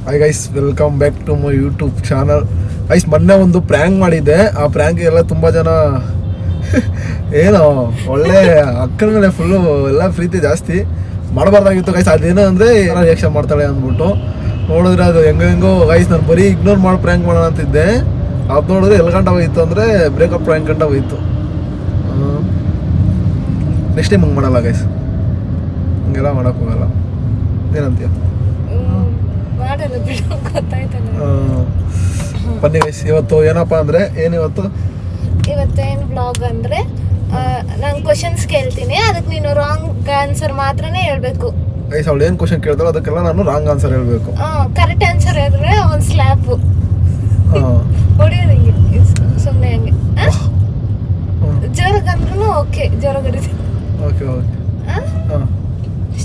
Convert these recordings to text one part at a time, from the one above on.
Hi guys, welcome back to my YouTube channel. Guys, ಮೊನ್ನೆ ಒಂದು prank ಮಾಡಿದ್ದೆ. ಆ ಪ್ರ್ಯಾಂಕ್ ಎಲ್ಲ ತುಂಬ ಜನ ಏನೋ ಒಳ್ಳೆ ಅಕ್ಕನ ಮೇಲೆ ಫುಲ್ಲು ಎಲ್ಲ ಪ್ರೀತಿ ಜಾಸ್ತಿ ಮಾಡಬಾರ್ದಾಗಿತ್ತು ಗೈಸ್. ಅದೇನೋ ಅಂದರೆ ಏನೋ ರಿಯಾಕ್ಷನ್ ಮಾಡ್ತಾಳೆ ಅಂದ್ಬಿಟ್ಟು ನೋಡಿದ್ರೆ ಅದು ಹೆಂಗೋ ಗೈಸ್. ನಾನು ಬರೀ ಇಗ್ನೋರ್ ಮಾಡಿ ಪ್ರ್ಯಾಂಕ್ ಮಾಡೋಣ ಅಂತಿದ್ದೆ. ಅದು ನೋಡಿದ್ರೆ ಎಲ್ಲಿ ಗಂಟ ಹೋಗಿತ್ತು ಅಂದರೆ ಬ್ರೇಕಪ್ ಪ್ರ್ಯಾಂಕ್ ಗಂಟ ಹೋಗಿತ್ತು. ನೆಕ್ಸ್ಟ್ ಟೈಮ್ ಹಂಗೆ ಮಾಡಲ್ಲ ಗೈಸ್, ಹಂಗೆಲ್ಲ ಮಾಡೋಕೆ ಹೋಗಲ್ಲ. ಏನಂತೀಯ? ಬನ್ನಿ ಗೈಸ್, ಇವತ್ತು ಏನಪ್ಪ ಅಂದರೆ ಇವತ್ತೇನು ಬ್ಲಾಗ್ ಅಂದರೆ ನಾನು ಕ್ವಶನ್ಸ್ ಕೇಳ್ತೀನಿ, ಅದಕ್ಕೆ ನೀನು ರಾಂಗ್ ಆನ್ಸರ್ ಮಾತ್ರನೇ ಹೇಳ್ಬೇಕು. ಗೈಸ್, ಅವಳು ಏನು ಕ್ವಶನ್ ಕೇಳ್ತಾರೋ ಅದಕ್ಕೆಲ್ಲ ನಾನು ರಾಂಗ್ ಆನ್ಸರ್ ಹೇಳ್ಬೇಕು. ಕರೆಕ್ಟ್ ಆನ್ಸರ್ ಹೇಳಿದ್ರೆ ಒಂದು ಸ್ಲ್ಯಾಪ್ ಹೊಡಿಯೋದು ಹಿಂಗೆ ಸುಮ್ಮನೆ ಹಂಗೆ. ಜೋರಾಗಿ ಅಂದ್ರೂ ಓಕೆ, ಜೋರಾಗಿ ಹೊಡಿತೀನಿ. ಓಕೆ ಓಕೆ,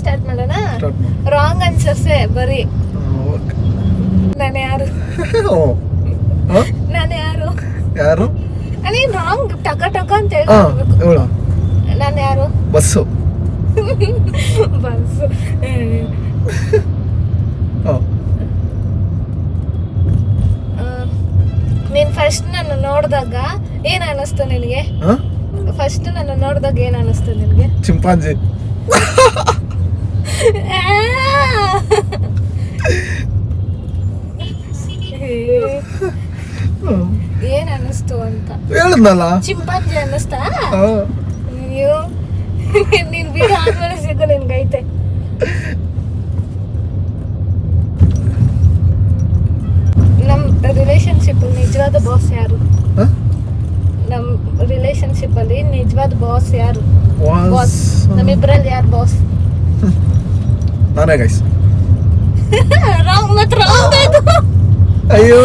ಸ್ಟಾರ್ಟ್ ಮಾಡೋಣ. ರಾಂಗ್ ಆನ್ಸರ್ಸೇ ಬರೀ. ನಾನು ಯಾರು ಯಾರು ನೀನು ರಾಂಗ್ ಟಕ ಟಕ ಅಂತ ಹೇಳ್ಬೇಕು. ನಾನು ಯಾರು? ಬಸ್ಸು. ಬಸ್ಸು. ನೀನ್ ಫಸ್ಟ್ ನನ್ನ ನೋಡಿದಾಗ ಏನ್ ಅನ್ನಿಸ್ತು ನಿನಗೆ? ಫಸ್ಟ್ ನನ್ನ ನೋಡಿದಾಗ ಏನ್ ಅನ್ನಿಸ್ತು ನಿನಗೆ? ಚಿಂಪಾಂಜಿ. ಏನ್ ಅನ್ನಿಸ್ತು ಅಂತ ಹೇಳಿದ್ನಲ್ಲ, ಚಿಂಪಾಂಜಿ ಅನ್ನಿಸ್ತಾ? ಅಯ್ಯೋ, ನೀನ್ ಬಿಡು, ಆದ್ಮೇಲೆ ಸಿಗು ನಿನ್ಗೈತೆ. ನಮ್ ರಿಲೇಶನ್ಶಿಪ್ ನಿಜವಾದ ಬಾಸ್ ಯಾರು? ನಮ್ ರಿಲೇಶನ್ಶಿಪ್ ಅಲ್ಲಿ ನಿಜವಾದ ಬಾಸ್ ಯಾರು? ಬಾಸ್ ನಮ್ಮಿಬ್ರಲ್ಲಿ ಯಾರು ಬಾಸ್? ನಾನೇ ಗೈಸ್. ರಾಂಗ್ ಮಾತ್ರ ರಾಂಗ್ ಆಯ್ತು. ಅಯ್ಯೋ,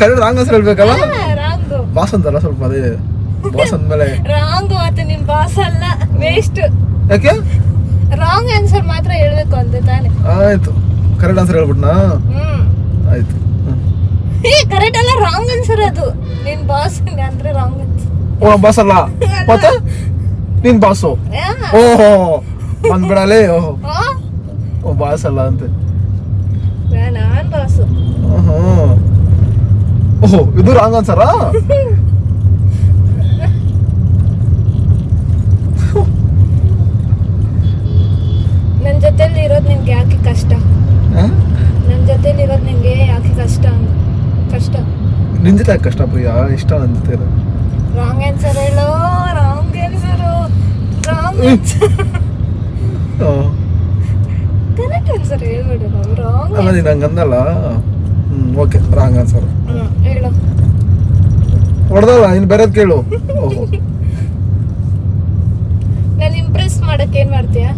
ಕರೆಕ್ಟ್ ರಾಂಗ್ ಆನ್ಸರ್ ಹೇಳ್ಬೇಕಲ್ಲ. ರಾಂಗ್ ಬಾಸ್ ಅಂತಲ್ಲ, ಸ್ವಲ್ಪ ಅದೇ ಬಾಸ್ ಅಂದ್ಮೇಲೆ ರಾಂಗ್. ಮತ್ತೆ ನಿಮ್ ಬಾಸ್ ಅಲ್ಲ, ವೇಸ್ಟ್. ಯಾಕೆ? ರಾಂಗ್ ಆನ್ಸರ್ ಮಾತ್ರ ಹೇಳ್ಬೇಕು ಅಂತೆ ತಾನೆ. ಆಯ್ತು, ಕರೆಕ್ಟ್ ಆನ್ಸರ್ ಹೇಳ್ಬಿಟ್ನಾ? ಆಯ್ತು. ಕರೆಕ್ಟ್ ಅಲ್ಲ, ರಾಂಗ್ ಆನ್ಸರ್ ಅದು. ನಿನ್ ಬಾಸ್ ಅಂದ್ರೆ ರಾಂಗ್ ಆನ್ಸರ್. ಓ, ಬಾಸ್ ಅಲ್ಲ ಮತ್ತೆ ನೀನ್ ಬಾಸು? ಓಹೋ, ಬಂದ್ಬಿಡಲೇ. ಓ, ಬಾಸ್ ಅಲ್ಲ ಅಂತೆ. ನಾನ್ ಬಾಸು. ಓಹೋ, ಇದು ರಾಂಗ್ ಆನ್ಸರಾ? ನನ್ ಜೊತೆಲಿ ಇರೋದು ನಿನ್ಗೆ ಯಾಕೆ ಕಷ್ಟ? ನನ್ ಜೊತೆಲಿ ಇರೋದು ನಿನ್ಗೆ ಯಾಕೆ ಕಷ್ಟ? ಕಷ್ಟ ನಿನ್ ಜೊತೆ ಯಾಕೆ ಕಷ್ಟ ಪ್ರಿಯಾ? ಇಷ್ಟ ನನ್ ಜೊತೆ ಇರೋದು. ರಾಂಗ್ ಆನ್ಸರ್ ಹೇಳೋ. Wrong answer, wrong answer. Correct answer ಹೇಳ್ಬೇಡ. ರಾಂಗ್ ಅಲ್ಲ, ನೀನು ಹಂಗಂದಲ್ಲ. ಓಕೆ, ರಾಂಗ್ ಆನ್ಸರ್ ಹೇಳು. ಹೊಡೆದಲ್ಲ, ಇನ್ನು ಬೇರೆದ್ ಕೇಳು. ಓಹೋ, ನಾನು ಇಂಪ್ರೆಸ್ ಮಾಡಕ್ ಏನ್ ಮಾಡ್ತೀಯಾ?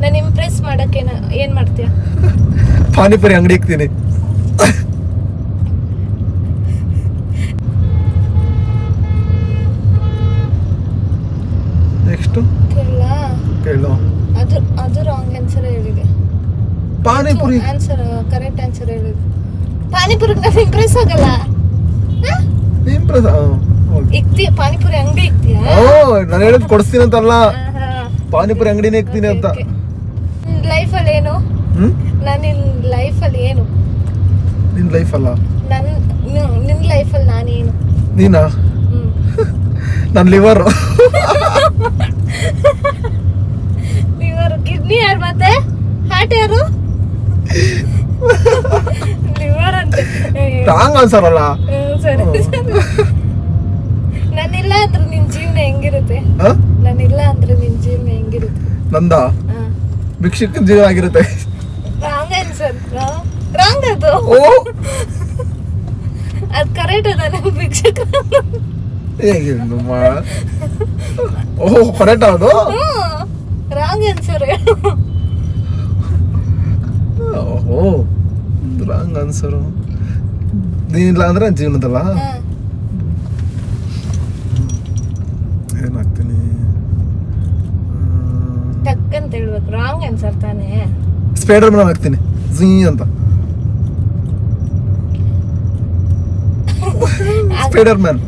ನಾನು ಇಂಪ್ರೆಸ್ ಮಾಡಕ್ ಏನ್ ಮಾಡ್ತೀಯಾ? ಪಾನಿಪುರಿ ಅಂಗಡಿ ಇಕ್ತೀನಿ. ನೆಕ್ಸ್ಟ್ ಕೇಳು. ಅದು ರಾಂಗ್ ಆನ್ಸರ್ ಹೇಳಿದೆ. ಪಾನಿಪುರಿ ಆನ್ಸರ್ ಕರೆಕ್ಟ್ ಆನ್ಸರ್ ಹೇಳಿದೆ. ಪಾನಿಪುರಿಗೆ ನಾನು ಇಂಪ್ರೆಸ್ ಆಗಲ್ಲ. ಇಂಪ್ರೆಸ್ ಇಕ್ತೀಯ? ಪಾನಿಪುರಿ ಅಂಗಡಿ ಇಕ್ತೀಯಾ? ನಾನು ಹೇಳಿದ್ ಕೊಡಿಸ್ತೀನಿ ಅಂತಲ್ಲ, ಪಾನಿಪುರಿ ಅಂಗಡಿನೇ ಇಕ್ತೀನಿ ಅಂತ. ಲೈಫಲ್ಲಿ ಏನು? ನಿನ್ ಲೈಫಲ್ಲಿ ಏನು? ನಿನ್ ಲೈಫ್ ಅಲ್ಲ, ನಿನ್ ಲೈಫಲ್ಲಿ ನಾನೇನು? ನೀನಾ? ನನ್ ಲಿವರ್. ಲಿವರ್. ಕಿಡ್ನಿ ಯಾರು? ಮತ್ತೆ ಹಾರ್ಟ್ ಯಾರು? ಲಿವರ್ ಅಂತೆ. ರಾಂಗ್ ಆನ್ಸರ್ ಅಲ್ಲ. ಸರಿ. ನಾನಿಲ್ಲ ಅಂದ್ರೆ ನಿನ್ ಜೀವನ ಹೆಂಗಿರುತ್ತೆ? ನಾನಿಲ್ಲ ಅಂದ್ರೆ ನಿನ್ ಜೀವನ ಹೆಂಗಿರುತ್ತೆ? ನಂದ ಭಿಕ್ಷಕನ ಜೀವನ ಆಗಿರುತ್ತೆ. Wrong answer. ರಾಂಗ್ ಅದು. ಅದು ಕರೆಕ್ಟ್ ಅದ. ನಮ್ಮ ಭಿಕ್ಷಕ. ಓಹೋ, ಕರೆಕ್ಟ್ ಅದು. Wrong answer. ಓಹೋ, ರಾಂಗ್ ಆನ್ಸರು. ನೀನಿಲ್ಲ ಅಂದ್ರೆ ಜೀವನದಲ್ಲ. ಏನಾಗ್ತೀನಿ ಟಕ್ ಅಂತ ಹೇಳ್ಬೇಕು. ರಾಂಗ್ ಆನ್ಸರ್ ತಾನೇ. ಸ್ಪೈಡರ್ ಮ್ಯಾನ್ ಆಗ್ತೀನಿ ಝೀ ಅಂತ. Spider man.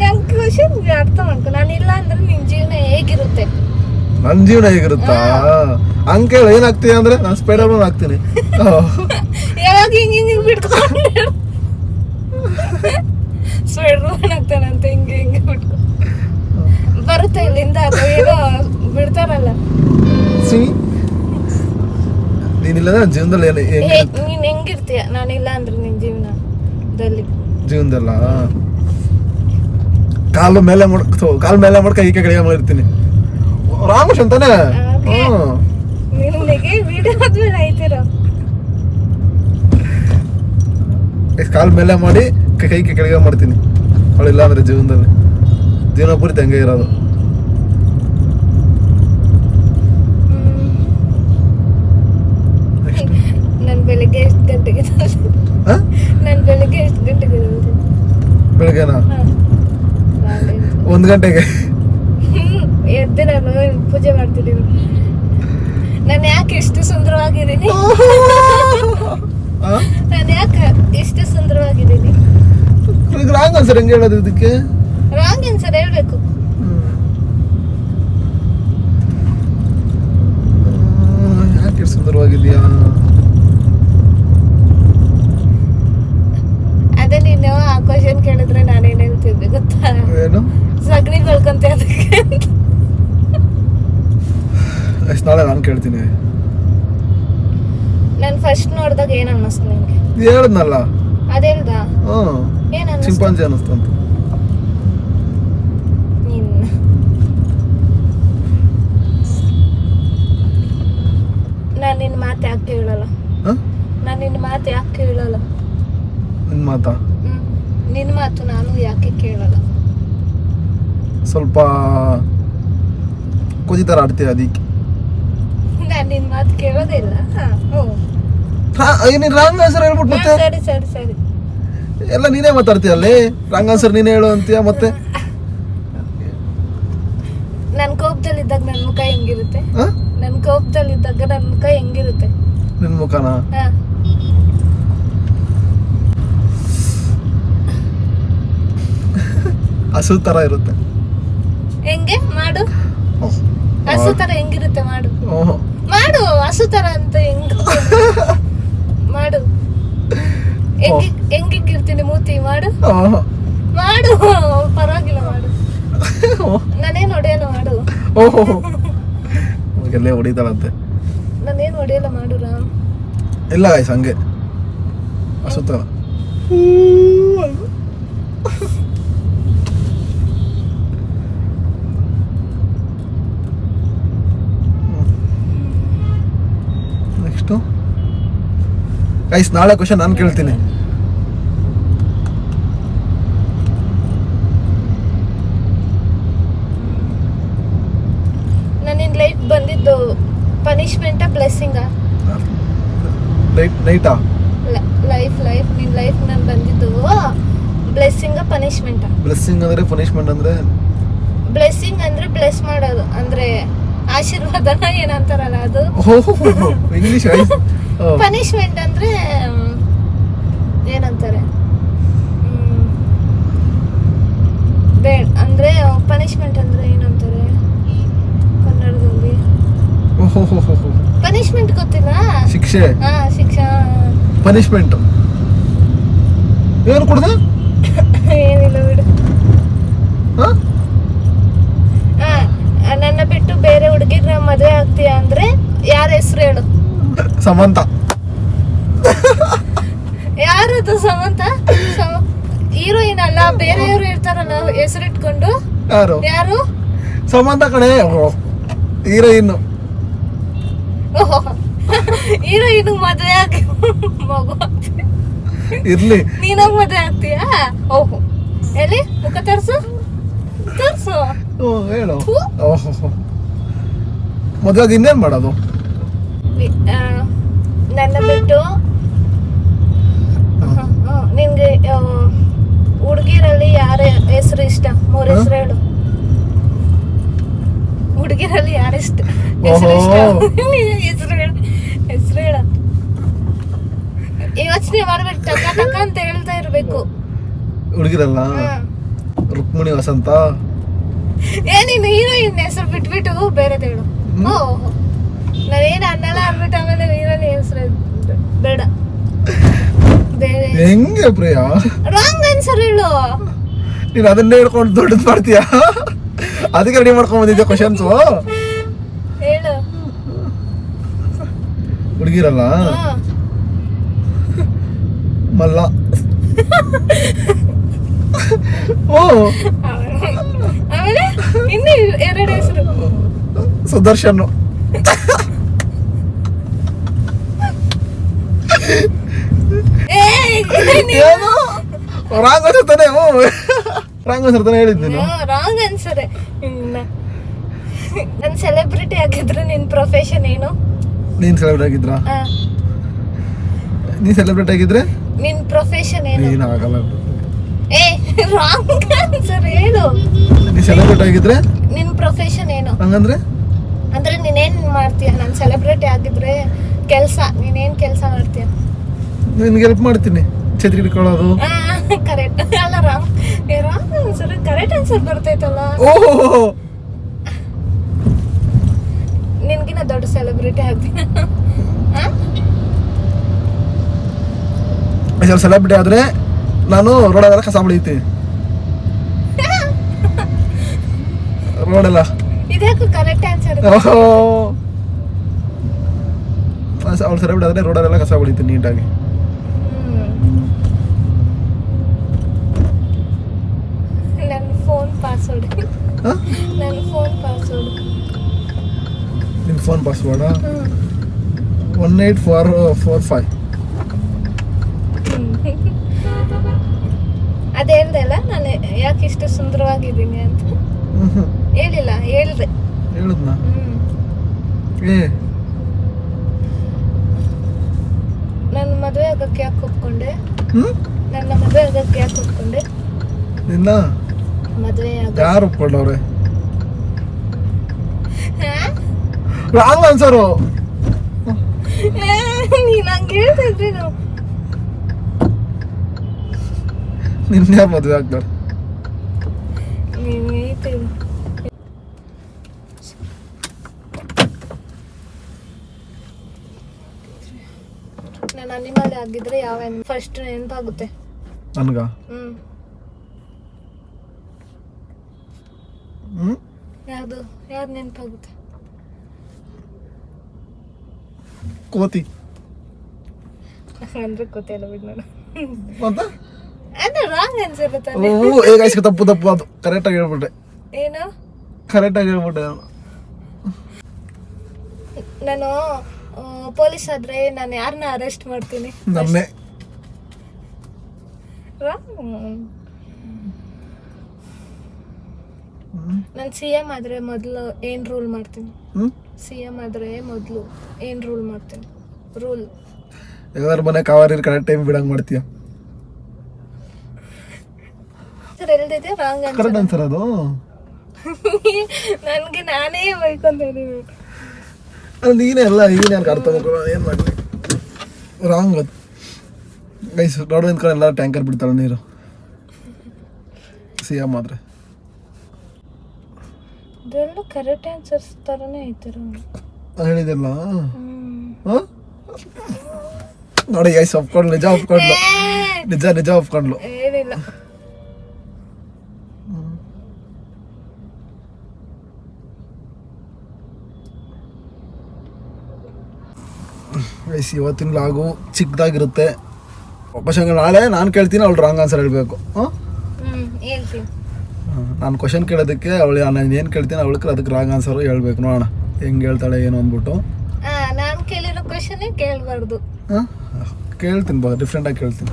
ನನ್ ಕ್ವಶನ್ ಅರ್ಥ ಮಾಡ್ಕೊ. ನಾನಿಲ್ಲ ಅಂದ್ರೆ ನಿನ್ ಜೀವನ ಹೇಗಿರುತ್ತೆ? ನನ್ ಜೀವನ ಹೇಗಿರುತ್ತಾ ಅಂಕೇಳ ಏನಾಗ್ತೀಯ ಅಂದ್ರೆ ನಾನು ಸ್ಪೈಡರ್ ಮ್ಯಾನ್ ಆಗ್ತೀನಿ ಯಾವಾಗ ಹಿಂಗೆ ಬಿಟ್ಕೊಂಡು ಸ್ಪೈಡರ್ ಆಗ್ತಾನಂತ ಹಿಂಗೆ ಬಿಟ್ಕೊ ಬರುತ್ತೆ ಇಲ್ಲಿಂದ ಅಥವಾ ಏನೋ ಬಿಡ್ತಾರಲ್ಲ. ನೀನಿಲ್ಲ ಜೀವನದಲ್ಲಿ ನೀನ್ ಹೆಂಗಿರ್ತೀಯ ನಾನಿಲ್ಲ ಅಂದ್ರೆ ನಿನ್ ಜೀವನದಲ್ಲ ಕಾಲು ಮೇಲೆ ಮಾಡ್ಕ ಈ ಕಡೆ ಮಾಡಿರ್ತೀನಿ ರಾಮೇಶ್ ಅಂತಾನೆ. ಕಾಲ್ ಮೇಲೆ ಮಾಡಿ ಕೈ ಕೆಳಗೆ ಮಾಡ್ತೀನಿ ಅವಳಿಲ್ಲ ಅಂದ್ರೆ ಜೀವನದಲ್ಲಿ ಜೀವನ ಪೂರ್ತಿ ಹಂಗೆ ಇರೋದು. ನಾನು ಬೆಳಿಗ್ಗೆ ಎಷ್ಟು ಗಂಟೆಗೆ ಬೆಳಗ್ಗೆನಾ 1 ಗಂಟೆಗೆ ಎದ್ದು ನಾನು ಪೂಜೆ ಮಾಡ್ತಿದ್ದೀನಿ. ನಾನು ಯಾಕೆ ಇಷ್ಟು ಸುಂದರವಾಗಿದ್ದೀನಿ ನಾನು ಯಾಕೆ ಇಷ್ಟು ಸುಂದರವಾಗಿದ್ದೀನಿ? ರಾಂಗ್ ಆನ್ಸರ್ ಹೆಂಗೆ ಹೇಳೋದು ಇದಕ್ಕೆ? ರಾಂಗ್ ಆನ್ಸರ್ ಹೇಳ್ಬೇಕು. ಯಾಕೆ ಸುಂದರವಾಗಿದೆಯಾ? ಅದೇ ನೀನು ಆ ಕ್ವಶನ್ ಕೇಳಿದ್ರೆ ನಾನೇನ್ ಹೇಳ್ತಿದ್ದೆ ಗೊತ್ತಾ? ಏನು ಸಗಣಿ ಬೆಳ್ಕೊಂತ ಅದಕ್ಕೆ ನಾಳೆ ನಾನು ಕೇಳ್ತೀನಿ. ನಾನು ಫಸ್ಟ್ ನೋಡಿದಾಗ ಏನ್ ಅನ್ನಿಸ್ತು ನಿನ್ಗೆ? ಹೇಳದ್ನಲ್ಲ ಅದೇಳ್ದ ಏನ್ ಅನ್ನಿಸ್ತು? ಚಿಂಪಾಂಜಿ ಅನ್ನಿಸ್ತಂತ. ನಾನು ನಿನ್ನ ಮಾತು ಯಾಕೆ ಕೇಳಲ್ಲ? ನಾನು ನಿನ್ನ ಮಾತು ಯಾಕೆ ಕೇಳಲ್ಲ? ನಿನ್ನ ಮಾತಾ? ನಿನ್ನ ಮಾತು ನಾನು ಯಾಕೆ ಕೇಳಲ್ಲ? ಸ್ವಲ್ಪ ಕುದಿತರ ಆಡ್ತೀಯ ಅದಕ್ಕೆ. ನಾನು ನಿನ್ನ ಮಾತು ಕೇಳೋದೇ ಇಲ್ಲ. ನೀನು ರಾಂಗ್ ಆನ್ಸರ್ ಹೇಳ್ಬಿಟ್ಟು ಮತ್ತೆ ಸರಿ ಸರಿ ಸರಿ ಎಲ್ಲ ನೀನೇ ಮಾತಾಡ್ತೀಯಲ್ಲಿ. ರಾಂಗ್ ಆನ್ಸರ್ ನೀನೇ ಹೇಳು ಅಂತೀಯ ಮತ್ತೆ. ನನ್ನ ಕೋಪದಲ್ಲಿದ್ದಾಗ ನನ್ನ ಮುಖ ಹೆಂಗಿರುತ್ತೆ? ನನ್ನ ಕೋಪದಲ್ಲಿದ್ದಾಗ ನನ್ನ ಮುಖ ಹೆಂಗಿರುತ್ತೆ? ನಿನ್ನ ಮುಖನಾ? ಹಸು ತರ ಇರುತ್ತೆ. ಹೆಂಗೆ ಮಾಡು? ಹಸು ತರ ಹೆಂಗಿರುತ್ತೆ ಮಾಡು? ಮಾಡು ಹಸು ತರ ಅಂತ ಹೆಂಗ ಮಾಡು. ಹೆಂಗಿರ್ತೀನಿ ಮೂತಿ ಮಾಡು ಮಾಡು ಪರವಾಗಿಲ್ಲ ಮಾಡು. ನಾನೇನು ಹೊಡೆಯಲ್ಲ ಮಾಡು. ಎಲ್ಲೇ ಹೊಡಿತಾಳಂತೆ. ನಾನೇನು ಹೊಡೆಯಲ್ಲ ಮಾಡು ರಾಮ್. ಇಲ್ಲ ಗಾಯ್ಸ್ ಹಂಗೆ ಹಸು ತರ. ನೆಕ್ಸ್ಟ್ ಗೈಸ್ ನಾಳೆ ಕ್ವಶನ್ ನಾನು ಕೇಳ್ತೀನಿ. ನನ್ನ ಲೈಫ್ ಬಂದಿದ್ದು ಪನಿಷ್ಮೆಂಟಾ ಬ್ಲೆಸ್ಸಿಂಗಾ? ನೈಟಾ? ಲೈಫ್ ನಿನ್ನ ಲೈಫ್ ನಾನು ಬಂದಿದ್ದು ಬ್ಲೆಸ್ಸಿಂಗಾ ಪನಿಷ್ಮೆಂಟಾ? ಬ್ಲೆಸ್ಸಿಂಗ್ ಅಂದ್ರೆ ಪನಿಷ್ಮೆಂಟ್ ಅಂದ್ರೆ? ಬ್ಲೆಸ್ಸಿಂಗ್ ಅಂದ್ರೆ ಬ್ಲೆಸ್ ಮಾಡೋದು ಅಂದ್ರೆ ಆಶೀರ್ವಾದನ ಏನಂತಾರಲ್ಲ ಅದು. ಇಂಗ್ಲಿಷ್. ಪನಿಷ್ಮೆಂಟ್ ಅಂದ್ರೆ ಏನಂತಾರೆ ಅಂದ್ರೆ ಪನಿಷ್ಮೆಂಟ್ ಅಂದ್ರೆ ಏನಂತಾರೆ ಕನ್ನಡದಲ್ಲಿ? ಪನಿಷ್ಮೆಂಟ್ ಗೊತ್ತಿಲ್ಲ? ಶಿಕ್ಷೆ. ಶಿಕ್ಷಾ ಪನಿಷ್ಮೆಂಟ್ ಏನು ಕೊಡ್ದ? ಏನಿಲ್ಲ ಬಿಡು. ನನ್ನ ಬಿಟ್ಟು ಬೇರೆ ಹುಡುಗಿನ ಮದುವೆ ಆಗ್ತೀಯ ಅಂದ್ರೆ ಯಾರ ಹೆಸರು ಹೇಳು? ಸಮಂತ. ಯಾರದು ಸಮಂತ? ಹೀರೋಯಿನ್ ಅಲ್ಲ, ಬೇರೆಯವರು ಇರ್ತಾರಲ್ಲ ಹೆಸರಿಟ್ಕೊಂಡು. ಯಾರು? ಸಮಂತ ಕಣೆ ಹೀರೋಯಿನ್. ಹೀರೋಯಿನ್ ಮದುವೆ ಆಗಿ ಮಗು ಇರ್ಲಿ. ನೀನಾಗ ಮದುವೆ ಆಗ್ತೀಯಾ? ಓಹೋ ಎಲ್ಲಿ ಮುಖ ತರ್ಸು ತರ್ಸು. ಹೇಳು. ಮದುವೆ ಇನ್ನೇನ್ ಮಾಡೋದು? ನನ್ನ ಬಿಟ್ಟು ನಿನ್ಗೆ ಹುಡುಗಿರಲ್ಲಿ ಯಾರ ಹೆಸರು ಇಷ್ಟ? 3 ಹೆಸರು ಹೇಳು. ಹುಡುಗಿರಲ್ಲಿ ಯಾರ ಹೆಸರು ಇಷ್ಟ? ಹೆಸರು ಹೇಳ. ಯೋಚನೆ ಮಾಡ್ಬೇಕು, ಟಕ ಅಂತ ಹೇಳ್ತಾ ಇರ್ಬೇಕು. ಹುಡುಗಿರಲ್ಲ ರುಕ್ಮಿಣಿ ವಸಂತ ನೀನು ಹೀರೋಯಿನ್ ಹೆಸರು ಬಿಟ್ಬಿಟ್ಟು ಬೇರೆದು ಹೇಳು. ಓಹ್ ನಾನೇನು ಅನ್ನಲ್ಲ ಅಂದ್ಬಿಟ್ಟು ಆಮೇಲೆ ಹೀರೋಯಿನ್ ಹೆಸರು ಬೇಡ. ಬೇರೆ ಹೆಂಗೆ ಪ್ರಿಯಾ ರಾಂಗ್ ಆನ್ಸರ್ ಹೇಳು. ನೀನು ಅದನ್ನೇ ಹೇಳ್ಕೊಂಡು ದೊಡ್ಡದು ಮಾಡ್ತೀಯಾ? ಅದಕ್ಕೆ ರೆಡಿ ಮಾಡ್ಕೊಂಡ್ ಬಂದಿದ್ದೆ ಕ್ವಶನ್ಸು. ಹೇಳು. ಹುಡುಗಿರಲ್ಲ ಮಲ್ಲ. ಓ ಆಮೇಲೆ ಇನ್ನು ಎರಡು ಹೆಸರು. ಸುದರ್ಶನ್. ಏನು ರಾಂಗ್ ಆನ್ಸರ್ ತಾನೆ? ರಾಂಗ್ ಆನ್ಸರ್ ತಾನೆ ಹೇಳಿದ್ ನೀನು. Wrong answer. ನನ್ ಸೆಲೆಬ್ರಿಟಿ ಆಗಿದ್ರೆ ನಿನ್ ಪ್ರೊಫೆಷನ್ ಏನು? ನೀನ್ ಸೆಲೆಬ್ರಿಟಿ ಆಗಿದ್ರ? ನೀ ಸೆಲೆಬ್ರಿಟಿ ಆಗಿದ್ರೆ ನಿನ್ ಪ್ರೊಫೆಷನ್ ಏನು? ನೀನ್ ಆಗಲ್ಲ. ರಾಂಗ್ ಆನ್ಸರ್ ಹೇಳು. ನೀ ಸೆಲೆಬ್ರಿಟಿ ಆಗಿದ್ರೆ ನಿನ್ ಪ್ರೊಫೆಷನ್ ಏನು? ಹಂಗಂದ್ರೆ ಅಂದ್ರೆ ನೀನೇನ್ ಮಾಡ್ತೀಯ? ನಾನ್ ಸೆಲೆಬ್ರಿಟಿ ಆಗಿದ್ರೆ ಕೆಲ್ಸ, ನೀನೇನ್ ಕೆಲ್ಸ ಮಾಡ್ತೀಯ? ನಿನ್ಗೆ ಹೆಲ್ಪ್ ಮಾಡ್ತೀನಿ, ಛತ್ರಿ ಹಿಡ್ಕೊಳ್ಳೋದು. ಕರೆಕ್ಟ್ ಅಲ್ಲ. ರಾಂಗ್ ಆನ್ಸರ್ ಕರೆಕ್ಟ್ ಆನ್ಸರ್ ಬರ್ತೈತಲ್ಲ. ಓಹೋ ನಿನ್ಗಿನ ದೊಡ್ಡ ಸೆಲೆಬ್ರಿಟಿ ಆಗ್ತೀನಿ. ಸೆಲೆಬ್ರಿಟಿ ಆದ್ರೆ ನಾನು ರೋಡೆಲ್ಲ ಕಸ ಹೊಡಿತೀನಿ. ರೋಡೆಲ್ಲ ಇದಕ್ಕೂ ಕರೆಕ್ಟ್ ಆನ್ಸರ್. ಅವ್ಳು ಸೆಲೆಬ್ರಿಟಿ ಆದ್ರೆ ರೋಡಲ್ಲೆಲ್ಲ ಕಸ ಹೊಡಿತೀನಿ ನೀಟಾಗಿ. ನನ್ನ ಫೋನ್ ಪಾಸ್ವರ್ಡ್. ನನ್ನ ಫೋನ್ ಪಾಸ್ವರ್ಡ್. ನಿನ್ನ ಫೋನ್ ಪಾಸ್ವರ್ಡ 18445. ಅದೇ ಹೇಳ್ದೆ ಅಲ್ಲ ನಾನು ಯಾಕೆ ಇಷ್ಟು ಸುಂದರವಾಗಿದ್ದೀನಿ ಅಂತ. ಹೇಳಿಲ್ಲ, ಹೇಳ್ದೆ. ಹೇಳಿದ್ನಾ? ನನ್ನ ಮದುವೆ ಆಗಕ್ಕೆ ಯಾಕೆ ಒಪ್ಕೊಂಡೆ? ನನ್ನ ಮದುವೆ ಆಗಕ್ಕೆ ಯಾಕೆ ಒಪ್ಕೊಂಡೆ? ನಿನ್ನ ಮದುವೆ ಆಗ ಯಾರು ಒಪ್ಕೊಂಡವ್ರೆ? Wrong answer. ನೀನ್ ಹಂಗೆ ಹೇಳ್ತಾ ಇದ್ರಿ. ನಾವು ನಿನ್ನ ಯಾರು ಮದುವೆ ಆಗ್ತಾರೆ? ನೀನ್ ಹೇಳ್ತೀವಿ. ನಾನು ಅನಿಮಲ್ ಆಗಿದ್ರೆ ಯಾವ ಫಸ್ಟ್ ನೆನಪಾಗುತ್ತೆ ನನ್ಗ? ಯಾವ್ದು ಯಾವ್ದು ನೆನಪಾಗುತ್ತೆ? ಕೋತಿ. ಅಂದ್ರೆ ಗೊತ್ತಿಲ್ಲ ಬಿಡ್ ನಾನು. ಅಂತ ಅದು ರಾಂಗ್ ಆನ್ಸರ್ ತಾನೆ. ತಪ್ಪು ತಪ್ಪು. ಅದು ಕರೆಕ್ಟ್ ಆಗಿ ಹೇಳ್ಬಿಟ್ಟೆ. ಏನು ಕರೆಕ್ಟ್ ಆಗಿ ಹೇಳ್ಬಿಟ್ಟೆ ನಾನು ಪೊಲೀಸ್ ಆದ್ರೆ ನಾನು ಯಾರನ್ನ ಅರೆಸ್ಟ್ ಮಾಡ್ತೀನಿ? ನನ್ನೇ. ನಾನು CM ಆದ್ರೆ ಮೊದಲು ಏನ್ ರೂಲ್ ಮಾಡ್ತೀನಿ? CM ಆದ್ರೆ ಮೊದಲು ಏನ್ ರೂಲ್ ಮಾಡ್ತೀನಿ? ರೂಲ್ ಎಲ್ಲರ ಮನೆ ಕಾವಾರಿ ಕರೆಕ್ಟ್ ಟೈಮ್ ಬಿಡಂಗ್ ಮಾಡ್ತೀಯ. ಸರ್ ಎಲ್ದಿದೆ ರಾಂಗ್ ಕರೆಕ್ಟ್ ಆನ್ಸರ್ ಅದು. ನನ್ಗೆ ನಾನೇ ಬೈಕೊಂತ ಇದೀನಿ. ನೀನೇ ಅಲ್ಲ, ನೀನು ಯಾರು ಅರ್ಥ ಮಾಡ್ಕೊಳ್ಳೋ ಏನು ಮಾಡಲಿ. ರಾಂಗ್ ಅದು ಗೈಸ್. ರೋಡ್ ನಿಂತ್ಕೊಂಡು ಎಲ್ಲ ಟ್ಯಾಂಕರ್ ಬಿಡ್ತಾಳೆ ನೀರು. CM ಆದ್ರೆ ಇದೆಲ್ಲ ಕರೆಕ್ಟ್ ಆನ್ಸರ್ಸ್ ತರನೇ ಐತಿರ. ಹೇಳಿದೆಲ್ಲ ನೋಡಿ ಗೈಸ್, ಒಪ್ಕೊಂಡ್ಲು. ನಿಜ ಒಪ್ಕೊಂಡ್ಲು. ನಿಜ ಒಪ್ಕೊಂಡ್ಲು. ಏನಿಲ್ಲ. ಗೈಸ್ ಇವತ್ತಿನ ಲಾಗು ಚಿಕ್ಕದಾಗಿರುತ್ತೆ. ಕ್ವಶನ್ ನಾಳೆ ನಾನು ಕೇಳ್ತೀನಿ, ಅವಳು ರಾಂಗ್ ಆನ್ಸರ್ ಹೇಳ್ಬೇಕು. ಹೇಳ್ತೀನಿ. ನಾನು ಕ್ವಶನ್ ಕೇಳೋದಕ್ಕೆ ಅವಳು ನಾನು ಏನು ಕೇಳ್ತೀನಿ ಅವಳಿಗೆ ಅದಕ್ಕೆ ರಾಂಗ್ ಆನ್ಸರು ಹೇಳ್ಬೇಕು. ನೋಡೋಣ ಹೆಂಗೆ ಹೇಳ್ತಾಳೆ ಏನು ಅಂದ್ಬಿಟ್ಟು. ನಾನು ಕೇಳಿರೋ ಕ್ವಶನ್ನೇ ಕೇಳಬಾರ್ದು. ಕೇಳ್ತೀನಿ ಡಿಫ್ರೆಂಟಾಗಿ ಕೇಳ್ತೀನಿ.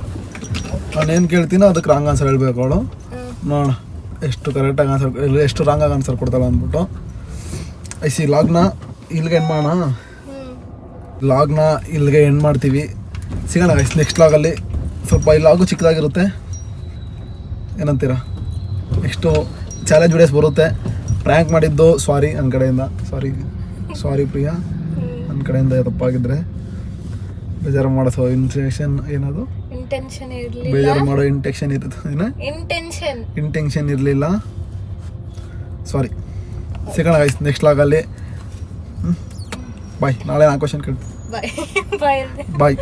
ನಾನು ಏನು ಕೇಳ್ತೀನೋ ಅದಕ್ಕೆ ರಾಂಗ್ ಆನ್ಸರ್ ಹೇಳ್ಬೇಕು ಅವಳು. ನೋಡೋಣ ಎಷ್ಟು ಕರೆಕ್ಟಾಗಿ ಆನ್ಸರ್, ಎಷ್ಟು ರಾಂಗಾಗಿ ಆನ್ಸರ್ ಕೊಡ್ತಾಳೆ ಅಂದ್ಬಿಟ್ಟು. ಐಸಿ ಲಾಗ್ನ ಇಲ್ಲಿಗೆ ಎಂಡ್ ಮಾಡೋಣ. ಲಾಗ್ನ ಇಲ್ಲಿಗೆ ಎಂಡ್ ಮಾಡ್ತೀವಿ. ಸಿಗೋಣ ಗೈಸ್ ನೆಕ್ಸ್ಟ್ ಲಾಗಲ್ಲಿ. ಸ್ವಲ್ಪ ಈ ಲಾಗು ಚಿಕ್ಕದಾಗಿರುತ್ತೆ, ಏನಂತೀರಾ? ನೆಕ್ಸ್ಟು ಚಾಲೆಂಜ್ ವಿಡಿಯೋಸ್ ಬರುತ್ತೆ. ಪ್ರ್ಯಾಂಕ್ ಮಾಡಿದ್ದು ಸಾರಿ ನನ್ನ ಕಡೆಯಿಂದ. ಸಾರಿ ಪ್ರಿಯಾ, ನನ್ನ ಕಡೆಯಿಂದ ತಪ್ಪಾಗಿದ್ದರೆ. ಬೇಜಾರು ಮಾಡೋ ಇಂಟೆನ್ಷನ್ ಏನದು? ಬೇಜಾರು ಮಾಡೋ ಇಂಟೆನ್ಷನ್ ಇರುತ್ತೆ. ಇಂಟೆನ್ಷನ್ ಇರಲಿಲ್ಲ. ಸಾರಿ ಸಿಗೋಣ ಗೈಸ್ ನೆಕ್ಸ್ಟ್ ಲಾಗಲ್ಲಿ. ಬಾಯ್. ನಾಳೆ ನಾನು ಕ್ವಶನ್ ಕೇಳ್ತೀನಿ. ಬಾಯ್ ಬಾಯ್ ಬಾಯ್.